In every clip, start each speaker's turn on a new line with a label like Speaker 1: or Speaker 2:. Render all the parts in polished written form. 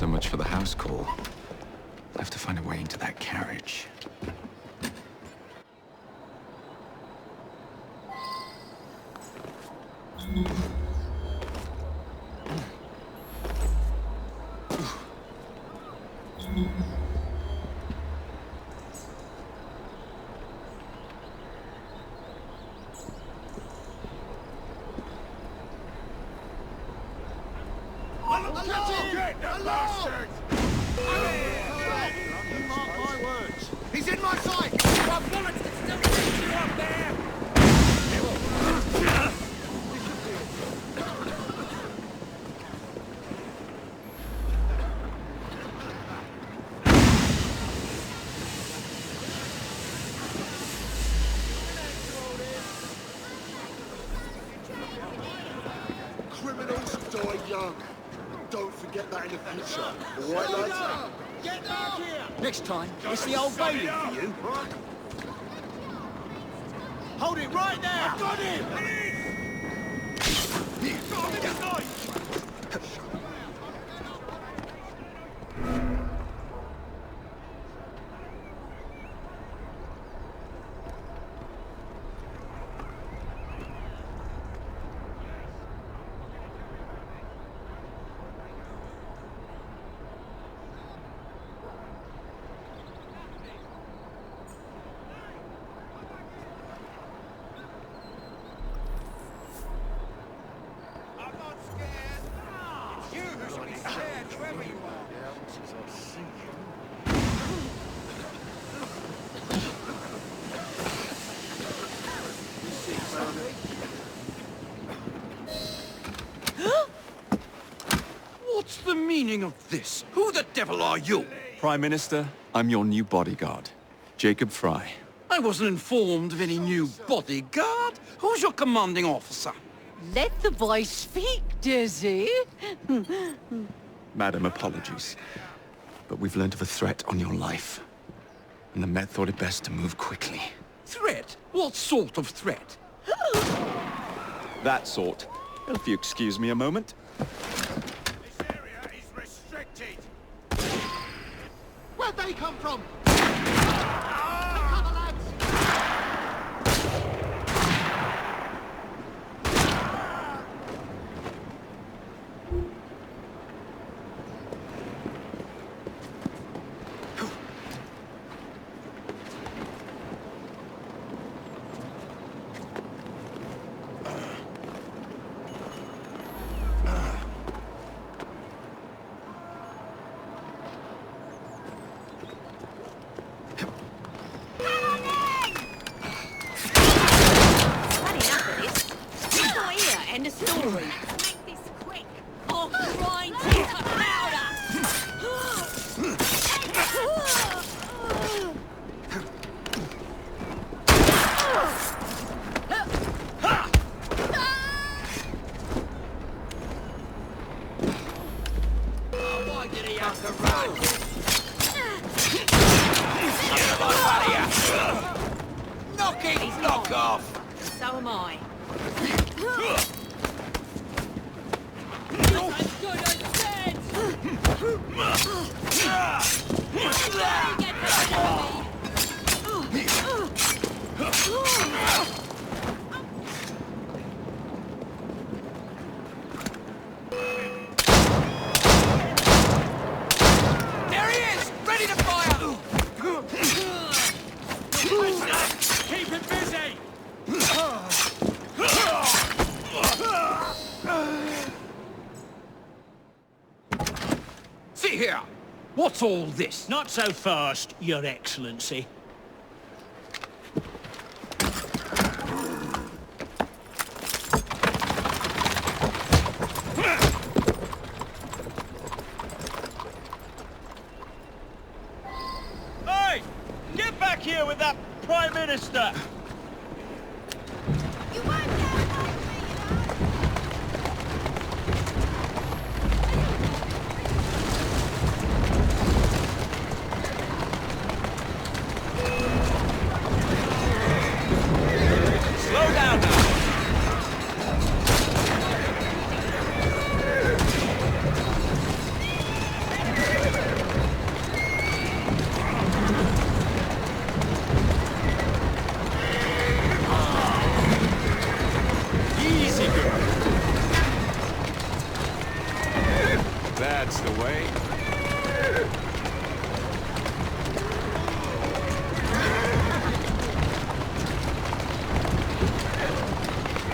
Speaker 1: So much for the house call. I have to find a way into that carriage.
Speaker 2: He's in my sight! My bullets can still reach you up there!
Speaker 3: Criminals die young. Don't forget that in the future. All right, lads?
Speaker 2: Get back here! Next time, it's the Old Bailey for you. Hold it right there! I've got him!
Speaker 4: What's the meaning of this? Who the devil are you?
Speaker 1: Prime Minister, I'm your new bodyguard, Jacob Fry.
Speaker 4: I wasn't informed of any new bodyguard. Who's your commanding officer?
Speaker 5: Let the boy speak, Dizzy.
Speaker 1: Madam, apologies. But we've learned of a threat on your life. And the Met thought it best to move quickly.
Speaker 4: Threat? What sort of threat?
Speaker 1: That sort. If you excuse me a moment.
Speaker 2: This area is restricted!
Speaker 3: Where'd they come from?
Speaker 5: End of story. Make this quick. Or grind you to powder.
Speaker 2: Why did he have to run? Knock it! Knock off!
Speaker 5: So am I.
Speaker 2: There he is! Ready to fire! Keep him busy!
Speaker 4: See here. What's all this?
Speaker 6: Not so fast, Your Excellency.
Speaker 7: Hey! Get back here with that Prime Minister!
Speaker 5: You won't get away
Speaker 7: Slow down now!
Speaker 1: That's the way.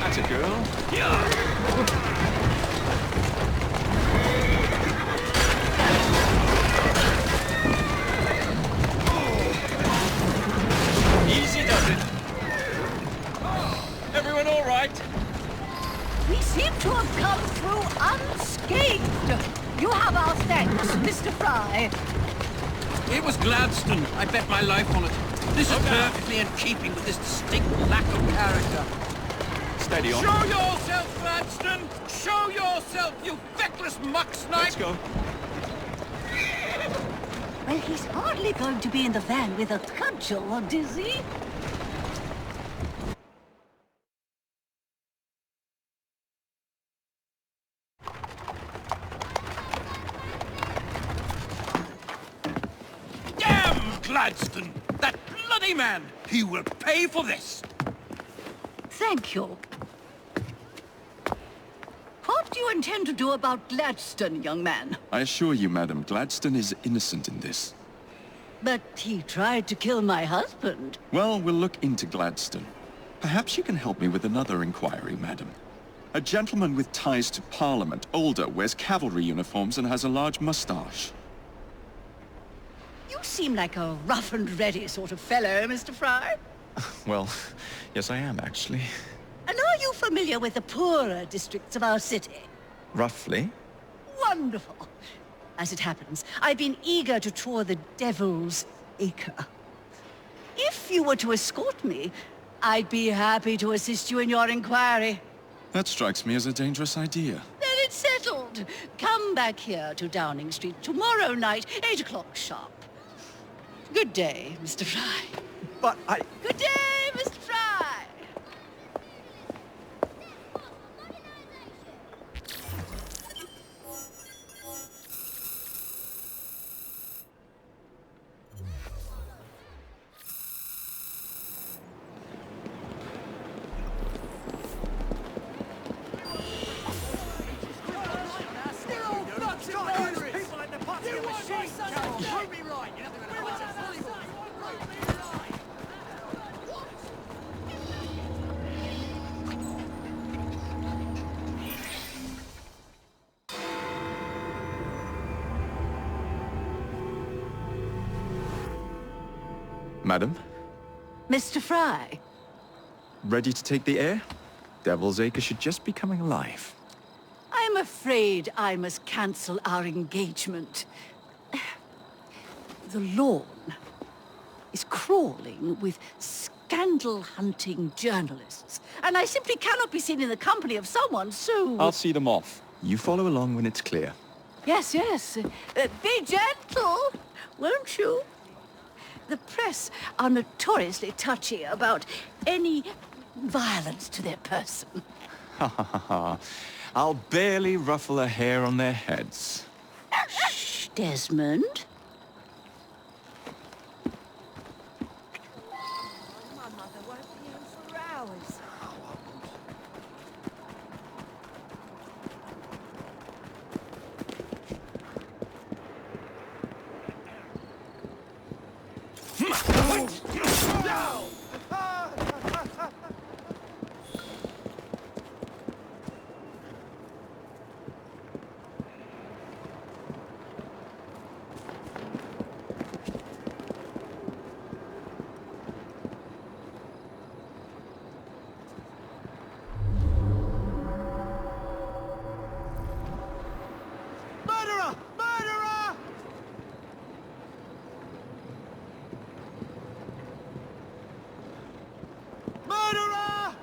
Speaker 1: That's a girl.
Speaker 4: Easy does it. Everyone all right?
Speaker 5: We seem to have come through unscathed. You have our thanks, Mr. Fry.
Speaker 4: It was Gladstone. I bet my life on it. This is perfectly in keeping with this distinct lack of character.
Speaker 1: Steady on.
Speaker 4: Show yourself, Gladstone! Show yourself, you feckless muck snipe!
Speaker 1: Let's go.
Speaker 5: Well, he's hardly going to be in the van with a cudgel, is he?
Speaker 4: Damn Gladstone! That bloody man! He will pay for this!
Speaker 5: Thank you. What do you intend to do about Gladstone, young man?
Speaker 1: I assure you, madam, Gladstone is innocent in this.
Speaker 5: But he tried to kill my husband.
Speaker 1: Well, we'll look into Gladstone. Perhaps you can help me with another inquiry, madam. A gentleman with ties to Parliament, older, wears cavalry uniforms and has a large mustache.
Speaker 5: You seem like a rough and ready sort of fellow, Mr. Fry.
Speaker 1: Well, yes I am, actually.
Speaker 5: And are you familiar with the poorer districts of our city?
Speaker 1: Roughly.
Speaker 5: Wonderful. As it happens, I've been eager to tour the Devil's Acre. If you were to escort me, I'd be happy to assist you in your inquiry.
Speaker 1: That strikes me as a dangerous idea.
Speaker 5: Then it's settled. Come back here to Downing Street tomorrow night, 8 o'clock sharp. Good day, Mr. Fry.
Speaker 1: But I...
Speaker 5: Good day, Mr. Fry.
Speaker 1: Madam,
Speaker 5: Mr. Fry.
Speaker 1: ready to take the air? Devil's Acre should just be coming alive.
Speaker 5: I'm afraid I must cancel our engagement. The lawn is crawling with scandal-hunting journalists, and I simply cannot be seen in the company of someone so...
Speaker 1: I'll see them off. You follow along when it's clear.
Speaker 5: Yes, yes. Be gentle, won't you? The press are notoriously touchy about any violence to their person.
Speaker 1: Ha ha ha ha. I'll barely ruffle a hair on their heads.
Speaker 5: Shh, Desmond.
Speaker 2: My mother won't be in for hours.
Speaker 3: Murderer! Murderer! Murderer!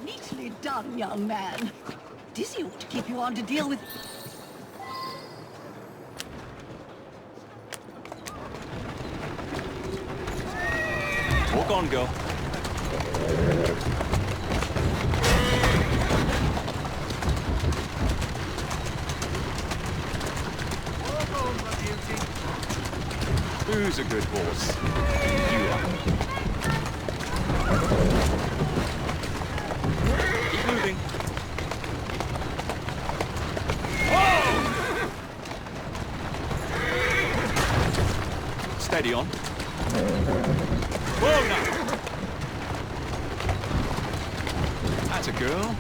Speaker 5: Neatly done, young man. Dizzy ought to keep you on to deal with...
Speaker 1: Walk on, girl. Who's a good horse? You are. Keep moving. Steady on. Whoa now! That's a girl.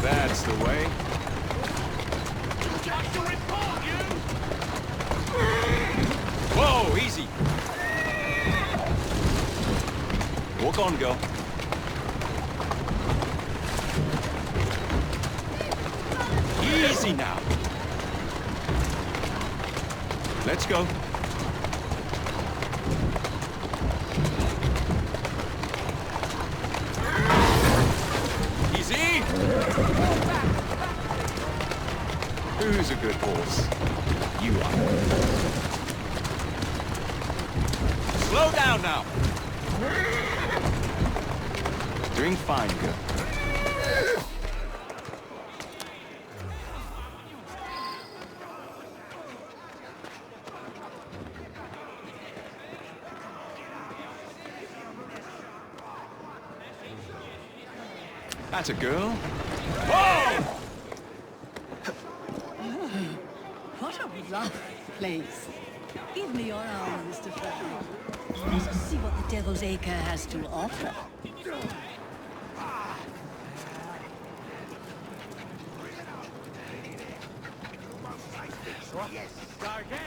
Speaker 1: That's the way. Whoa, easy. Walk on, girl. Easy now. Let's go. Easy. Who's a good horse? You are. Slow down now. Doing fine, girl. That's a girl. Whoa!
Speaker 5: What a rough place. Give me your arm, Mr. Fry. Let's see what the Devil's Acre has to offer.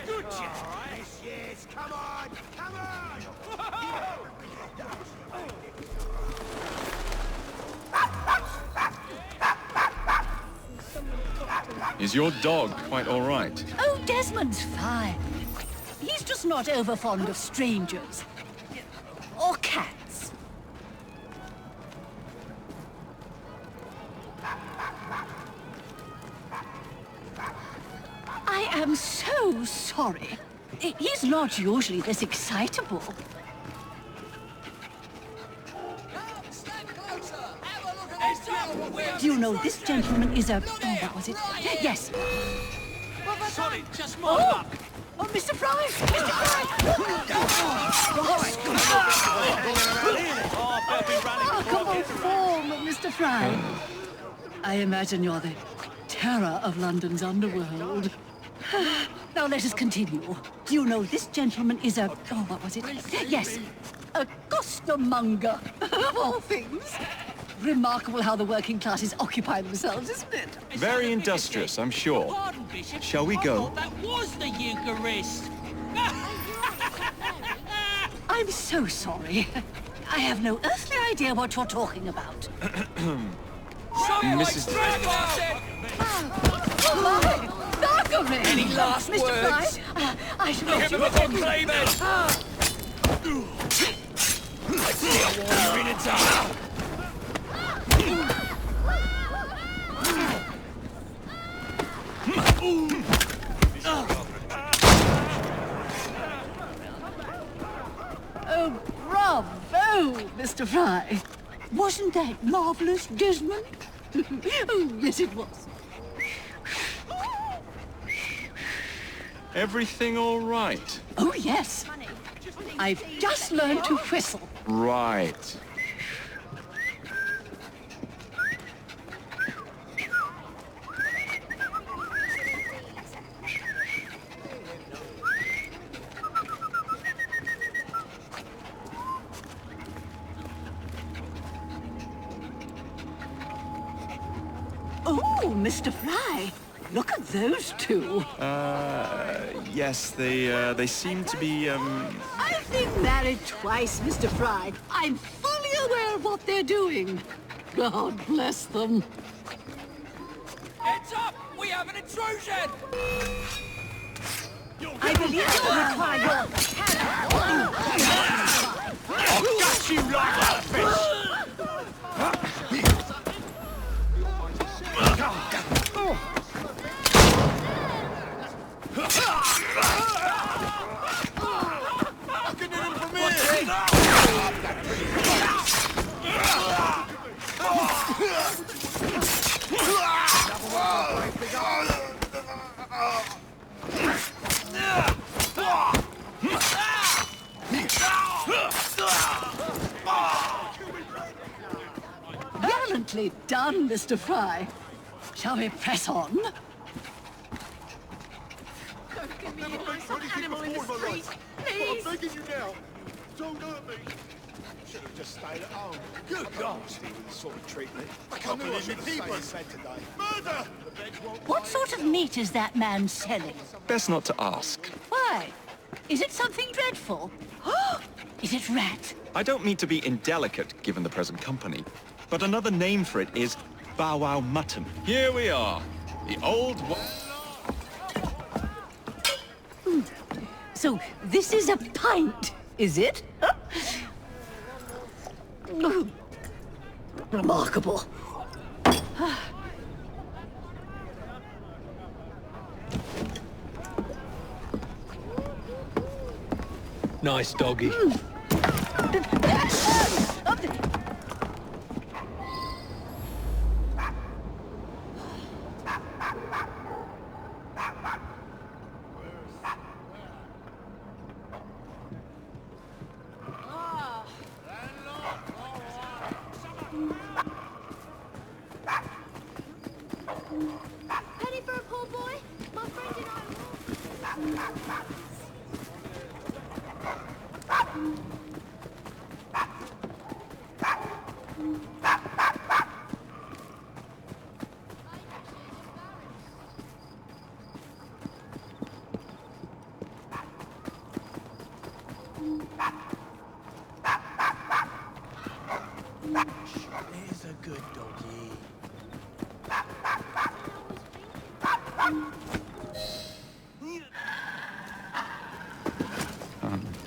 Speaker 3: Good yes, yes, come on, come on!
Speaker 1: Is your dog quite all right?
Speaker 5: Oh, Desmond's fine. He's just not over fond of strangers. Or cats. I am so sorry. He's not usually this excitable. Do you know this gentleman is a... Oh, what was it? Yes.
Speaker 4: Sorry, just more luck.
Speaker 5: Oh, Mr. Fry! Mr. Fry! Oh, come on, form, Mr. Fry. I imagine you're the terror of London's underworld. Now let us continue. Do you know this gentleman is a... Oh, what was it? Yes, a costermonger, of all things. Remarkable how the working classes occupy themselves, isn't it?
Speaker 1: Very industrious, I'm sure.
Speaker 4: Pardon, Bishop.
Speaker 1: Shall we
Speaker 4: I
Speaker 1: go?
Speaker 4: thought that was the Eucharist.
Speaker 5: I'm so sorry. I have no earthly idea what you're talking about.
Speaker 1: Mrs.
Speaker 5: Oh my! Thackeray!
Speaker 2: Any last
Speaker 5: Mr.
Speaker 2: words?
Speaker 5: Fry, I should let you
Speaker 2: Give him a
Speaker 5: attend
Speaker 2: good
Speaker 5: to
Speaker 2: play, then. I see a warrior in its arm.
Speaker 5: Oh, bravo, Mr. Fry. Wasn't that marvelous, Desmond? Oh, yes, it was.
Speaker 1: Everything all right?
Speaker 5: Oh, yes. I've just learned to whistle.
Speaker 1: Right.
Speaker 5: Oh, Mr. Fry, look at those two.
Speaker 1: Yes, they seem to be,
Speaker 5: I've been married twice, Mr. Fry. I'm fully aware of what they're doing. God bless them.
Speaker 2: Heads up! We have an intrusion!
Speaker 5: I believe it will require your...
Speaker 2: I'll gut you like a fish!
Speaker 5: Excellently done, Mr. Fry. Shall we press on?
Speaker 2: Don't give me
Speaker 3: Never
Speaker 2: a
Speaker 3: been
Speaker 2: nice
Speaker 3: for anything
Speaker 2: animal in the
Speaker 3: before in my
Speaker 2: street,
Speaker 3: life.
Speaker 2: please.
Speaker 3: I'm begging you now. Don't hurt me. Should have just stayed at home. Good God. Steve, this sort of treatment. I can't believe it. Stayed in bed today. Murder!
Speaker 5: What sort of meat is that man selling?
Speaker 1: Best not to ask.
Speaker 5: Why? Is it something dreadful? Is it rat?
Speaker 1: I don't mean to be indelicate, given the present company, but another name for it is bow wow mutton. Here we are. The old...
Speaker 5: So this is a pint, is it? Remarkable.
Speaker 6: Nice doggy.
Speaker 2: Penny for a poor boy? My friend and I
Speaker 6: He's a good doggy.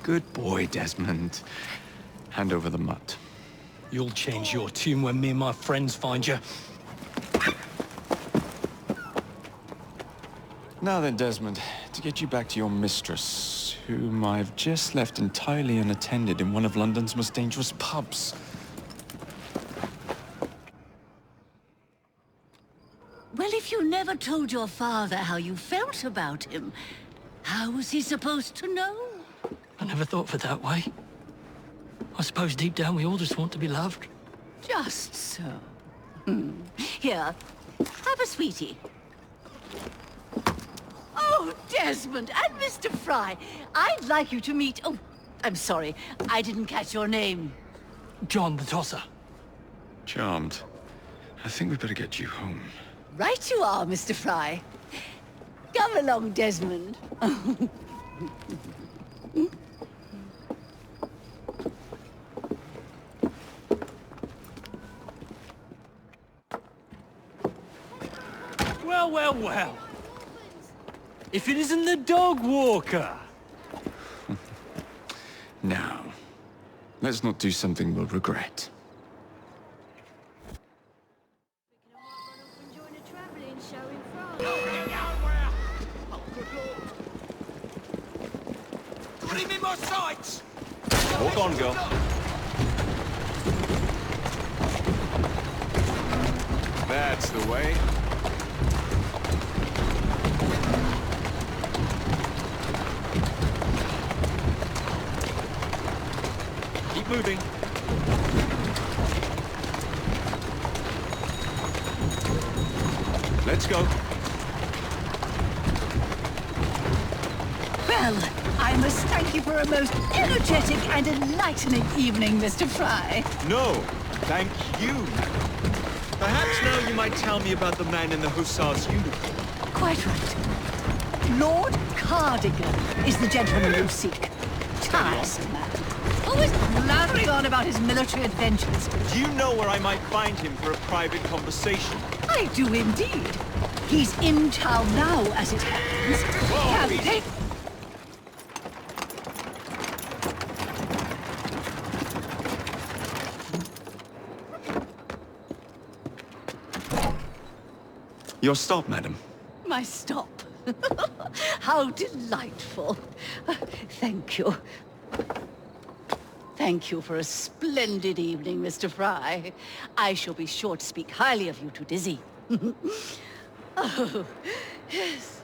Speaker 1: Good boy, Desmond. Hand over the mutt.
Speaker 6: You'll change your tune when me and my friends find you.
Speaker 1: Now then, Desmond, to get you back to your mistress, whom I've just left entirely unattended in one of London's most dangerous pubs.
Speaker 5: Well, if you never told your father how you felt about him, how was he supposed to know?
Speaker 6: I never thought of it that way. I suppose deep down we all just want to be loved.
Speaker 5: Just so. Here, have a sweetie. Oh, Desmond and Mr. Fry, I'd like you to meet... Oh, I'm sorry, I didn't catch your name.
Speaker 6: John the Tosser.
Speaker 1: Charmed. I think we better get you home.
Speaker 5: Right you are, Mr. Fry. Come along, Desmond.
Speaker 6: Well, well, well. If it isn't the dog walker.
Speaker 1: Now, let's not do something we'll regret.
Speaker 2: join a travelling show in France.
Speaker 4: Put him in my sights!
Speaker 1: Walk on, girl. That's the way. Keep moving. Let's go.
Speaker 5: Well, I must thank you for a most energetic and enlightening evening, Mr. Fry.
Speaker 1: No, thank you. Perhaps now you might tell me about the man in the hussar's uniform.
Speaker 5: Quite right. Lord Cardigan is the gentleman you seek. Tiresome man. Always blathering on about his military adventures.
Speaker 1: Do you know where I might find him for a private conversation?
Speaker 5: I do indeed. He's in town now, as it happens. Candidate.
Speaker 1: Your stop, madam.
Speaker 5: My stop. How delightful. Thank you. Thank you for a splendid evening, Mr. Fry. I shall be sure to speak highly of you to Dizzy. Oh, yes.